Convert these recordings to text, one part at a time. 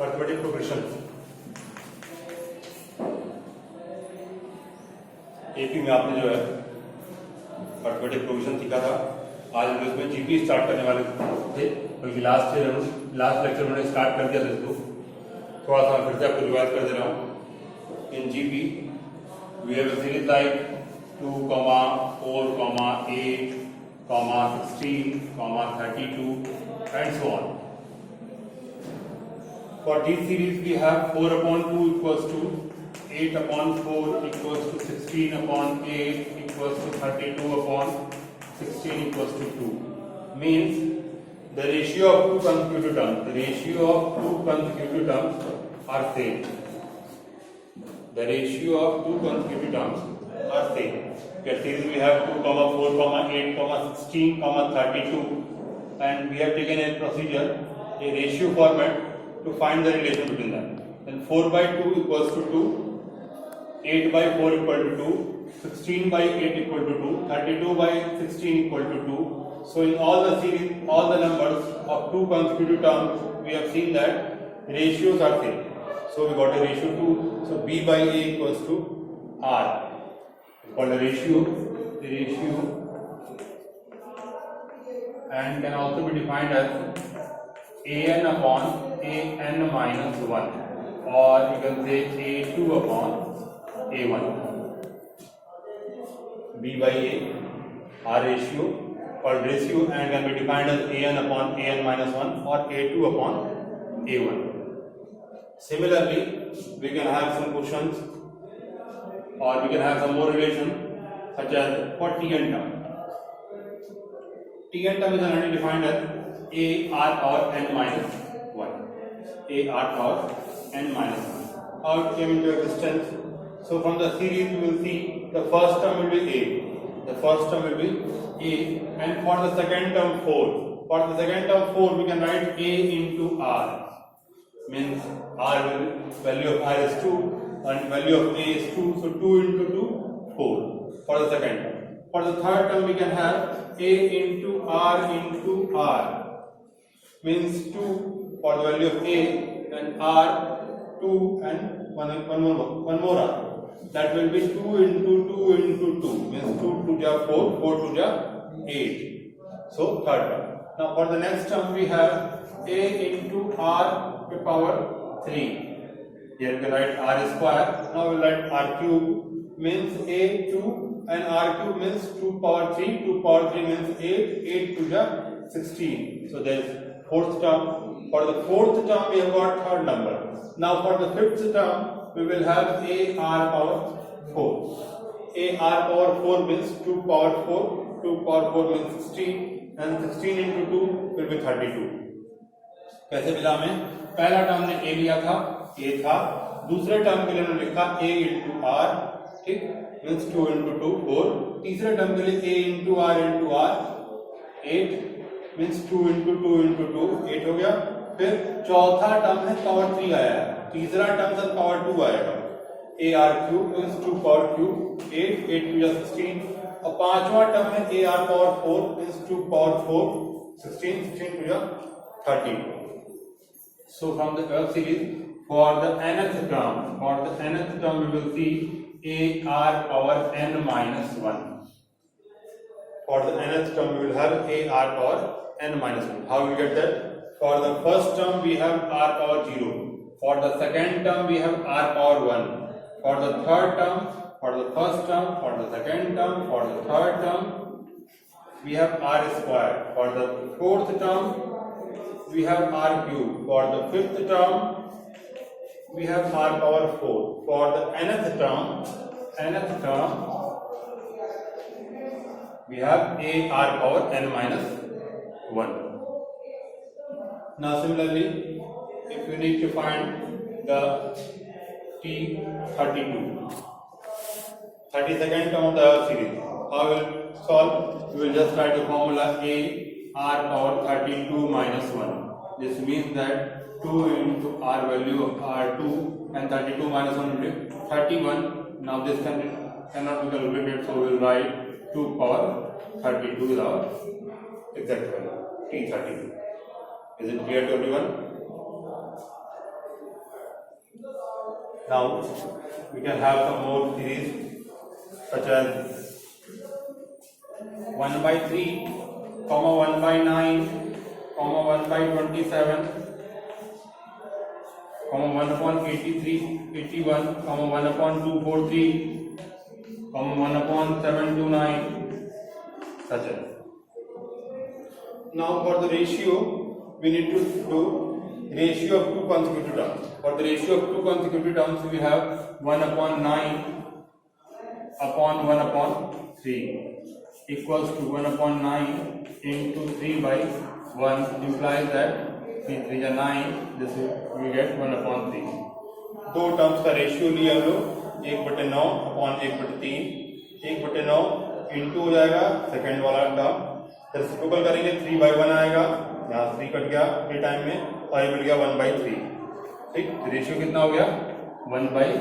Arithmetic progression AP में आपने जो है अर्थमेटिक प्रोग्रेशन सीखा था। आज हम इसमें जीपी स्टार्ट करने वाले थे, बल्कि लास्ट लेक्चर मैंने स्टार्ट कर दिया था इसको। थोड़ा सा फिर से आपको रिवाइज कर दे रहा हूँ। In GP we have a series like 2, 4, 8, 16, 32 and so on. For this series we have 4 upon 2 equals to 8 upon 4 equals to 16 upon 8 equals to 32 upon 16 equals to 2. Means the ratio of two consecutive terms are same. The ratio of two consecutive terms are same. Here series we have 2, 4, 8, 16, 32, and we have taken a procedure, a ratio format to find the relation between them. Then 4 by 2 equals to 2, 8 by 4 equal to 2, 16 by 8 equal to 2, 32 by 16 equal to 2. So in all the series, all the numbers of two consecutive terms, we have seen that ratios are same. So we got a ratio 2. So B by A equals to R. Called a ratio, and can also be defined as an upon an minus 1, or you can say a2 upon a1. B by A, R ratio, called ratio, and can be defined as an upon an minus 1 or a2 upon a1. Similarly, we can have some questions, or we can have some more relation, such as for Tn term. Tn term is already defined as a r power n minus 1. A r power n minus 1. How it came into existence? So from the series you will see the first term will be a. The first term will be a, and for the second term 4. For the second term 4 we can write a into r. Means r value of r is 2 and value of a is 2. So 2 into 2, 4 for the second term. For the third term we can have a into r means 2 for the value of a, and r 2 and one more r. That will be 2 into 2 into 2 means 2 to the 4, 4 to the 8. So third term. Now for the next term we have a into r to power 3. Here we can write r square. Now we will write r cube means a 2 and r cube means 2 power 3. 2 power 3 means 8. 8 to the 16. So there is fourth term. For the fourth term we have got third number. Now for the fifth term we will have a r power 4. A r power 4 means 2 power 4. 2 power 4 means 16, and 16 into 2 will be 32. कैसे मिला हमें? पहला term ने a लिया था, a था। दूसरे term के लिए हमने लिखा a into r, ठीक, means 2 into 2 4. तीसरे टर्म के लिए a into r 8 means 2 into 2 into 2 8 हो गया। फिर चौथा टर्म है पावर 3 आया है, तीसरा टर्म सर पावर 2 आएगा। a r cube means 2 power cube 8 8 to 16, और पांचवा टर्म है a r power 4 means 2 power 4 16 16 to 30. So from the above series, for the nth term we will see a r power n minus 1. For the nth term we will have a r power n minus 1. How we get that? For the first term we have r power 0. For the second term we have r power 1. For the third term, for the first term, for the second term, for the third term we have r square. For the fourth term we have r cube. For the fifth term we have r power 4. For the nth term we have a r power n minus 1. Now similarly, if you need to find the T32, 32nd term of the series, how we will solve? We will just write the formula a r power 32 minus 1. This means that 2 into r value of r2 and 32 minus 1 will be 31. Now this cannot be calculated, so we will write 2 power 32 is our exact value, T32. Is it clear to everyone? Now we can have some more series such as 1/3, 1/9, 1/27, 1/83, 81, 1/243, 1/729, such as. Now for the ratio, we need to do ratio of two consecutive terms. For the ratio of two consecutive terms, we have 1/9 upon 1/3 equals to 1/9 into 3/1 implies that 3 is 9. This we get 1/3. दो terms का ratio लिया हम लोग 1/9 upon 1/3. 1/9 into हो जाएगा second वाला term, reciprocal करेंगे 3/1 आएगा, यहाँ 3 कट गया ये टाइम में और ये मिल गया 1/3. ठीक, रेशियो कितना हो गया 1/3.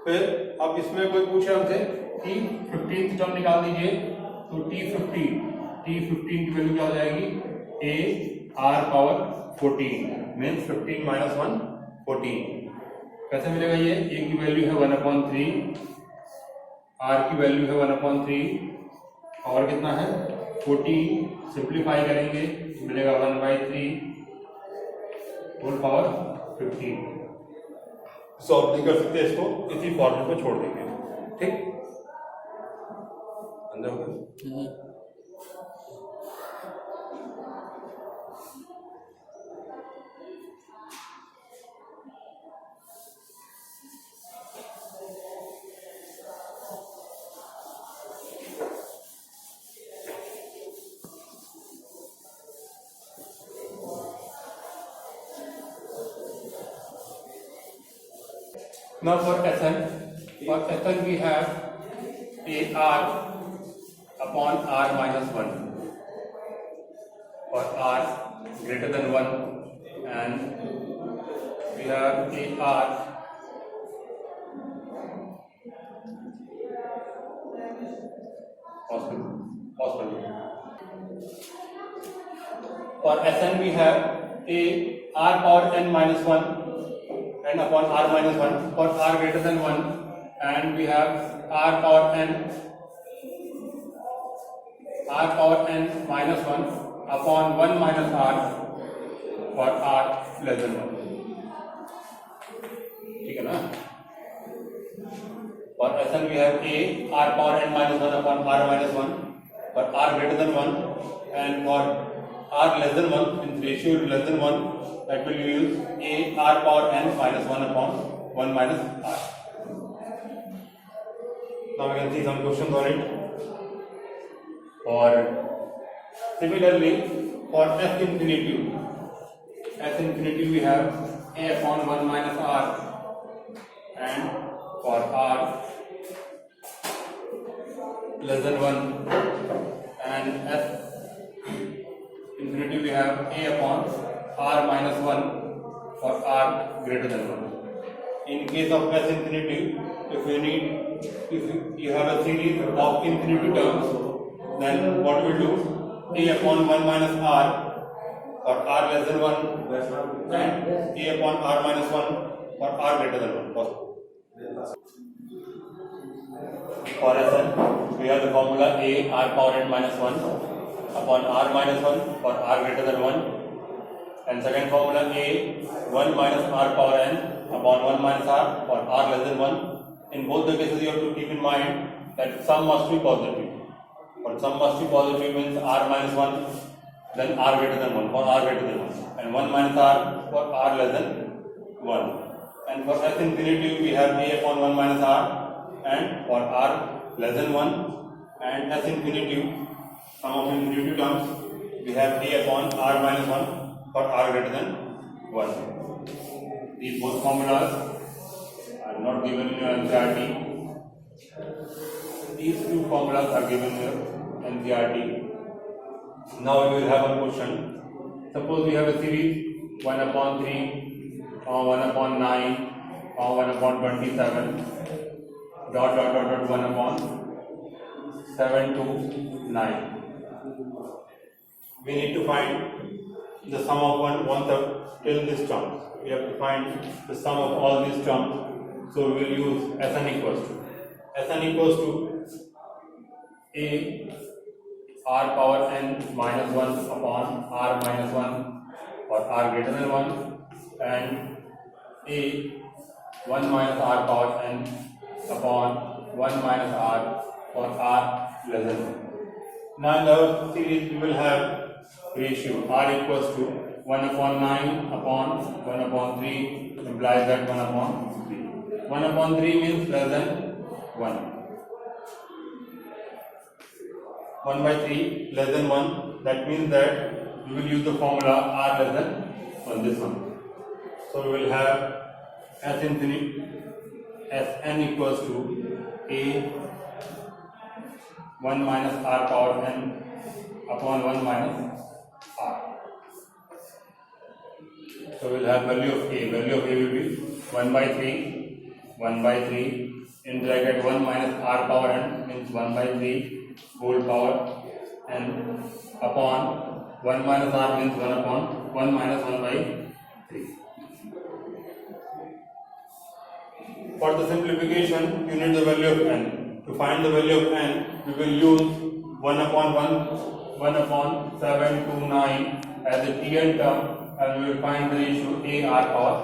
फिर अब इसमें कोई पूछे हमसे कि 15th टर्म निकाल दीजिए, तो T15 की वैल्यू क्या हो जाएगी AR⁴ मीन्स 15 - 1 14. कैसे मिलेगा ये? A की वैल्यू है 1/3, R की वैल्यू है 1/3 और कितना है 14. सिंप्लीफाई करेंगे मिलेगा 1/3 होल पावर 15. सॉल्व नहीं कर सकते इसको, इसी फॉर्मूले को छोड़ देंगे. ठीक, अंदर हो गया. Now for Sn we have AR upon R minus 1 for R greater than 1, and we have AR possible. For Sn we have AR power n minus 1 and upon R minus 1 for R greater than 1, and we have R power n minus 1 upon 1 minus R for R less than 1. ठीक है ना? For Sn we have R power n minus 1 upon R minus 1 for R greater than 1, and for R less than 1, in ratio less than 1, that will use R power n minus 1 upon 1 minus R. Now we can see some questions on it. Or similarly, for S infinity we have A upon 1 minus R, and for R less than 1 and S infinity we have A upon R minus 1 for R greater than 1. In case of S infinity, if you have a series of infinity terms, then what we do? A upon 1 minus R for R less than 1 and A upon R minus 1 for R greater than 1. For Sn, we have the formula A R power n minus 1 upon R minus 1 for R greater than 1. And second formula A 1 minus R power n upon 1 minus R for R less than 1. In both the cases you have to keep in mind that sum must be positive. For sum must be positive means R minus 1 then R greater than 1 for R greater than 1, and 1 minus R for R less than 1. And for S infinity we have A upon 1 minus R, and for R less than 1 and S infinity sum of infinity terms we have A upon R minus 1 for R greater than 1. These both formulas are not given in your NCERT. These two formulas are given in your NCERT. Now we will have one question. Suppose we have a series 1/3, 1/9, 1/27, dot 1/7 to 9. We need to find the sum of one third till this term. we have to find the sum of all these terms. So we will use Sn equals to a r power n minus 1 upon r minus 1 or r greater than 1 and a 1 minus r power n upon 1 minus r or r less than 1. Now in our series we will have ratio r equals to 1 upon 9 upon 1 upon 3 implies that 1 upon 3. 1 upon 3 means less than 1. 1 by 3 less than 1, that means that we will use the formula r less than 1, this one. So we will have S infinity Sn equals to a 1 minus r power n upon 1 minus r. So we will have value of a will be 1 by 3 in bracket 1 minus r power n means 1 by 3 whole power n upon 1 minus r means 1 upon 1 minus 1 by 3. For the simplification, you need the value of n. To find the value of n, we will use 1 upon 7 to 9 as a Tn term, and we will find the ratio a r power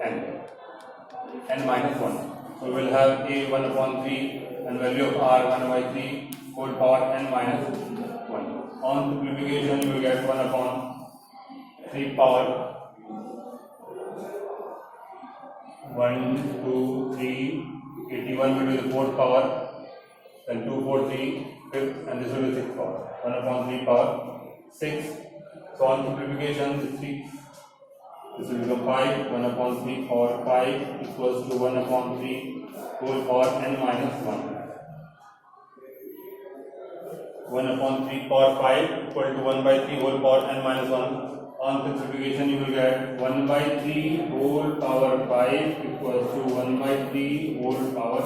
n minus 1. So we will have a 1 upon 3 and value of r 1 by 3 whole power n minus 1. On simplification, you will get 1 upon 3 power 1, 2, 3, 81 will be the 4th power, then 2, 4, 3, 5th, and this will be 6th power. 1 upon 3 power 6. So on simplification, this will become 5. 1 upon 3 power 5 equals to 1 upon 3 whole power n minus 1. 1 upon 3 power 5 equal to 1 by 3 whole power n minus 1. On simplification, you will get 1 by 3 whole power 5 equals to 1 by 3 whole power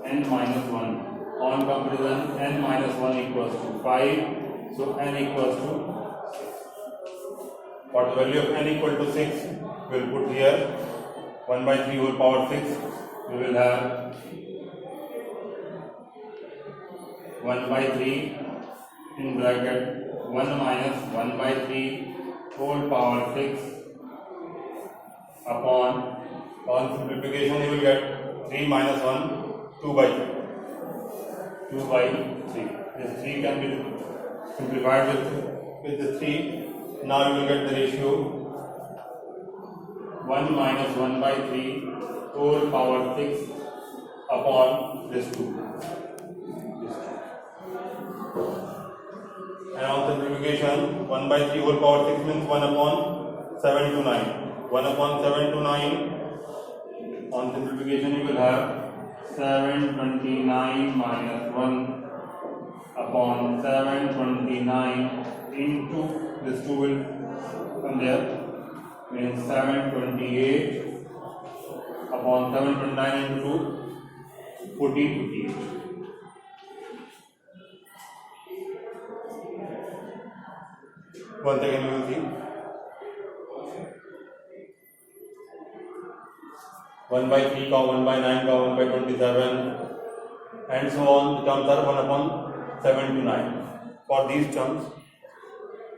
n minus 1. On comparison, n minus 1 equals to 5. So n equals to 6. For the value of n equal to 6, we will put here 1 by 3 whole power 6. We will have 1 by 3 in bracket 1 minus 1 by 3 whole power 6 upon, on simplification you will get 3 minus 1, 2 by 3. 2 by 3. This 3 can be simplified with the 3. Now you will get the ratio 1 minus 1 by 3 whole power 6 upon this 2. And on simplification, 1 by 3 whole power 6 means 1 upon 7 to 9. 1 upon 7 to 9. On simplification, you will have 729 minus 1 upon 729 into this 2 will come there, means 728 upon 729 into 1458. Once again we will see 1 by 3 का 1 by 9 का 1 by 27 and so on. The terms are 1 upon 7 to 9. For these terms